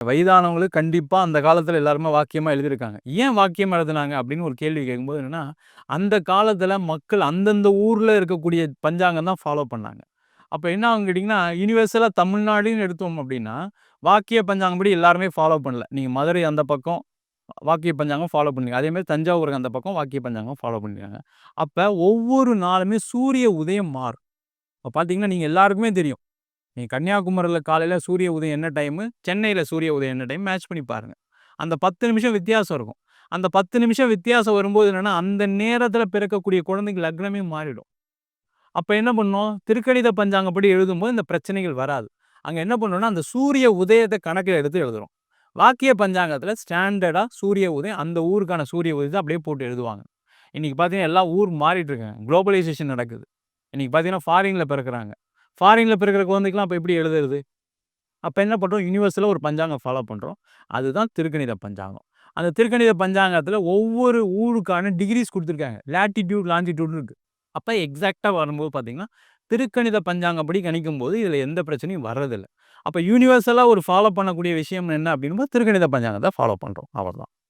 வயதானவங்களுக்கு கண்டிப்பா அந்த காலத்துல எல்லாருமே வாக்கியமா எழுதியிருக்காங்க. ஏன் வாக்கியமா எழுதுனாங்க அப்படின்னு ஒரு கேள்வி கேட்கும்போது என்னன்னா, அந்த காலத்துல மக்கள் அந்தந்த ஊர்ல இருக்கக்கூடிய பஞ்சாங்கம் தான் ஃபாலோ பண்ணாங்க. அப்ப என்ன ஆகும்னு கேட்டீங்கன்னா, யுனிவர்சலா தமிழ்நாடுன்னு எடுத்தோம் அப்படின்னா, வாக்கிய பஞ்சாங்கப்படி எல்லாருமே ஃபாலோ பண்ணல. நீங்க மதுரை அந்த பக்கம் வாக்கிய பஞ்சாங்கம் ஃபாலோ பண்ணீங்க. அதே மாரி தஞ்சாவூருக்கு அந்த பக்கம் வாக்கிய பஞ்சாங்கம் ஃபாலோ பண்ணிருக்காங்க. அப்ப ஒவ்வொரு நாளுமே சூரிய உதயம் மாறும். இப்ப பார்த்தீங்கன்னா, நீங்க எல்லாருக்குமே தெரியும். நீங்க கன்னியாகுமரியில காலையில சூரிய உதயம் என்ன டைமு, சென்னையில சூரிய உதயம் என்ன டைம் மேட்ச் பண்ணி பாருங்க. அந்த 10 நிமிஷம் வித்தியாசம் இருக்கும். அந்த 10 நிமிஷம் வித்தியாசம் வரும்போது என்னன்னா, அந்த நேரத்தில பிறக்கக்கூடிய குழந்தைக்கு லக்னமே மாறிடும். அப்ப என்ன பண்ணணும், திருக்கணித பஞ்சாங்கப்படி எழுதும்போது இந்த பிரச்சனைகள் வராது. அங்க என்ன பண்ணணும்னா, அந்த சூரிய உதயத்த கணக்கில எடுத்து எழுதுறோம். வாக்கிய பஞ்சாங்கத்தில ஸ்டாண்டர்டா சூரிய உதயம் அந்த ஊருக்கான சூரிய உதயத்த அப்படியே போட்டு எழுதுவாங்க. இன்னைக்கு பார்த்தீங்கன்னா, எல்லா ஊர் மாறிட்டு இருக்காங்க. குளோபலைசேஷன் நடக்குது. இன்னைக்கு பார்த்தீங்கன்னா, ஃபாரின்ல பிறக்குறாங்க. ஃபாரின்ல பிறக்கிற குழந்தைக்கெல்லாம் அப்ப எப்படி எழுதுறது? அப்ப என்ன பண்றோம், யுனிவர்சலா ஒரு பஞ்சாங்கம் ஃபாலோ பண்றோம். அதுதான் திருக்கணித பஞ்சாங்கம். அந்த திருக்கணித பஞ்சாங்கத்தில ஒவ்வொரு ஊருக்கான டிகிரீஸ் குடுத்துருக்காங்க. லேட்டிட்யூட், லாங்கிட்யூட்ன்னு இருக்கு. அப்ப எக்ஸாக்ட்டா வரும்போது பார்த்தீங்கன்னா, திருக்கணித பஞ்சாங்கப்படி கணிக்கும்போது இதில எந்த பிரச்சனையும் வர்றதில்ல. அப்ப யுனிவர்சலா ஒரு ஃபாலோ பண்ணக்கூடிய விஷயம் என்ன அப்படின்னும்போது திருக்கணித பஞ்சாங்கத்த ஃபாலோ பண்றோம். அவ்வளதான்.